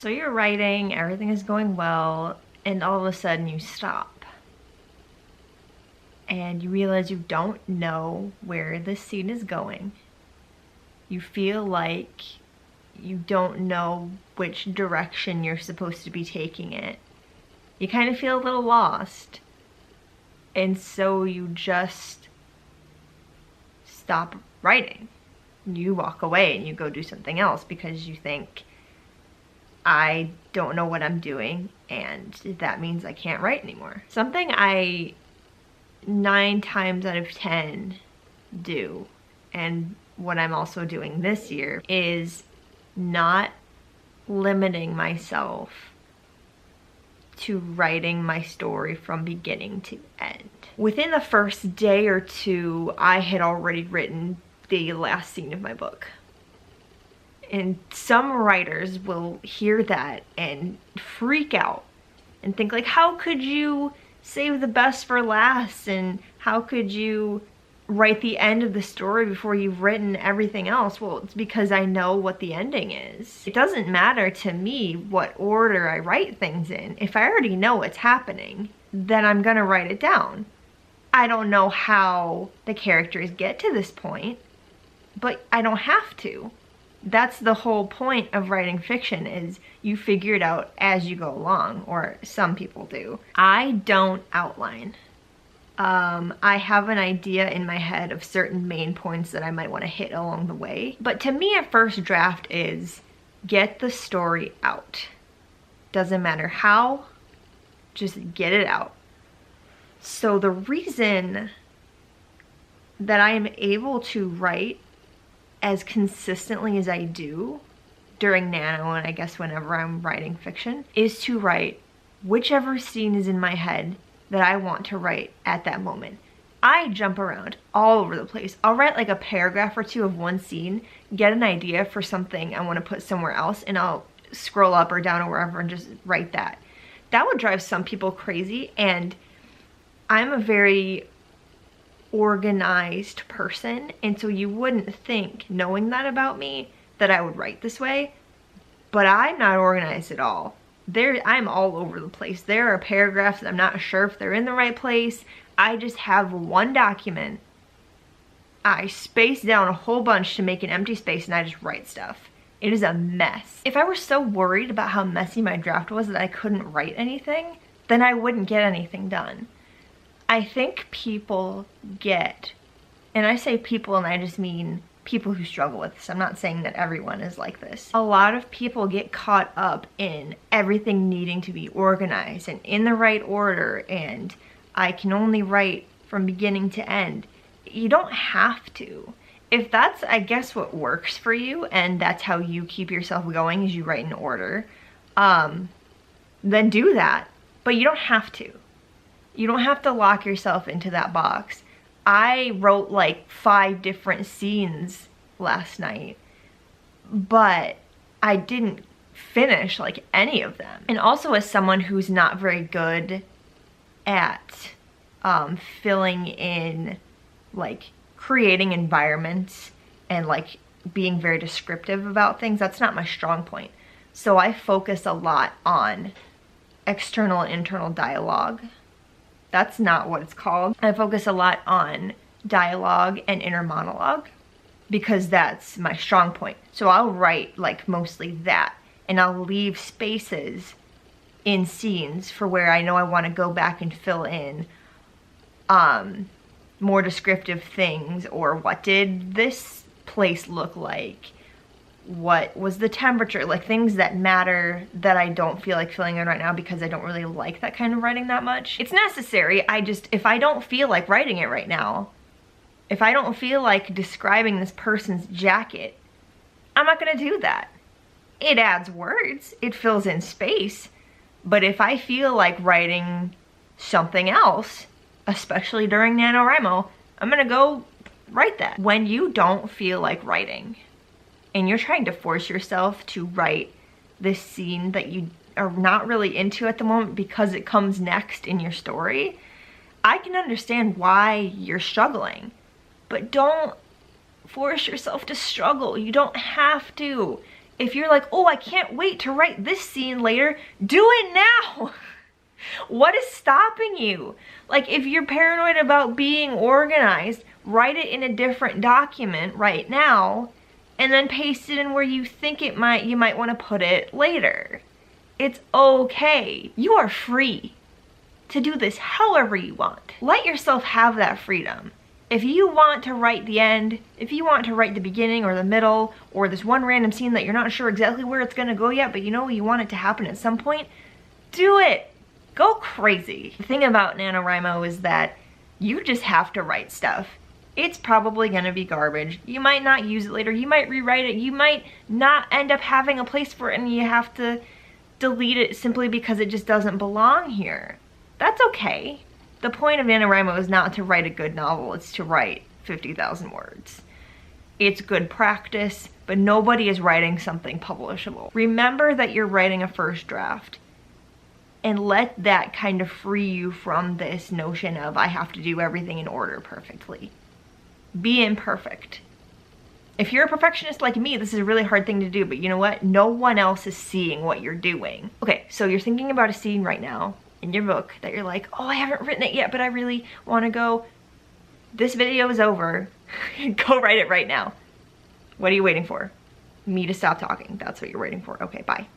So you're writing, everything is going well, and all of a sudden you stop. And you realize you don't know where this scene is going. You feel like you don't know which direction you're supposed to be taking it. You kind of feel a little lost. And so you just stop writing. You walk away and you go do something else because you think, I don't know what I'm doing, and that means I can't write anymore. Something I 9 times out of 10 do, and what I'm also doing this year, is not limiting myself to writing my story from beginning to end. Within the first day or two, I had already written the last scene of my book. And some writers will hear that and freak out and think like, how could you save the best for last? And how could you write the end of the story before you've written everything else? Well, it's because I know what the ending is. It doesn't matter to me what order I write things in. If I already know what's happening, then I'm gonna write it down. I don't know how the characters get to this point, but I don't have to. That's the whole point of writing fiction, is you figure it out as you go along, or some people do. I don't outline. I have an idea in my head of certain main points that I might want to hit along the way. But to me, a first draft is get the story out. Doesn't matter how, just get it out. So the reason that I am able to write as consistently as I do during Nano, and I guess whenever I'm writing fiction, is to write whichever scene is in my head that I want to write at that moment. I jump around all over the place. I'll write like a paragraph or two of one scene, get an idea for something I want to put somewhere else, and I'll scroll up or down or wherever and just write that. That would drive some people crazy, and I'm a very organized person, and so you wouldn't think, knowing that about me, that I would write this way, but I'm not organized at all. I'm all over the place. There are paragraphs that I'm not sure if they're in the right place. I just have one document. I space down a whole bunch to make an empty space, and I just write stuff. It is a mess. If I were so worried about how messy my draft was that I couldn't write anything, then I wouldn't get anything done. I think people get, and I say people and I just mean people who struggle with this. I'm not saying that everyone is like this. A lot of people get caught up in everything needing to be organized and in the right order, and I can only write from beginning to end. You don't have to. If that's, I guess, what works for you, and that's how you keep yourself going, is you write in order, then do that. But you don't have to. You don't have to lock yourself into that box. I wrote like 5 different scenes last night, but I didn't finish like any of them. And also, as someone who's not very good at filling in, like creating environments and like being very descriptive about things, that's not my strong point. So I focus a lot on external and internal dialogue. That's not what it's called. I focus a lot on dialogue and inner monologue because that's my strong point. So I'll write like mostly that, and I'll leave spaces in scenes for where I know I want to go back and fill in more descriptive things, or what did this place look like? What was the temperature? Like things that matter that I don't feel like filling in right now because I don't really like that kind of writing that much. It's necessary. If I don't feel like writing it right now, if I don't feel like describing this person's jacket, I'm not gonna do that. It adds words, it fills in space, but if I feel like writing something else, especially during NaNoWriMo, I'm gonna go write that. When you don't feel like writing, and you're trying to force yourself to write this scene that you are not really into at the moment because it comes next in your story, I can understand why you're struggling. But don't force yourself to struggle. You don't have to. If you're like, oh, I can't wait to write this scene later, do it now. What is stopping you? Like, if you're paranoid about being organized, write it in a different document right now and then paste it in where you think you might want to put it later. It's okay. You are free to do this however you want. Let yourself have that freedom. If you want to write the end, if you want to write the beginning or the middle, or this one random scene that you're not sure exactly where it's gonna go yet, but you know you want it to happen at some point, do it. Go crazy. The thing about NaNoWriMo is that you just have to write stuff. It's probably gonna be garbage. You might not use it later, you might rewrite it, you might not end up having a place for it and you have to delete it simply because it just doesn't belong here. That's okay. The point of NaNoWriMo is not to write a good novel, it's to write 50,000 words. It's good practice, but nobody is writing something publishable. Remember that you're writing a first draft, and let that kind of free you from this notion of I have to do everything in order perfectly. Be imperfect. If you're a perfectionist like me, this is a really hard thing to do, but you know what? No one else is seeing what you're doing. Okay, so you're thinking about a scene right now in your book that you're like, oh, I haven't written it yet, but I really want to go. This video is over. Go write it right now. What are you waiting for? Me to stop talking. That's what you're waiting for. Okay, bye.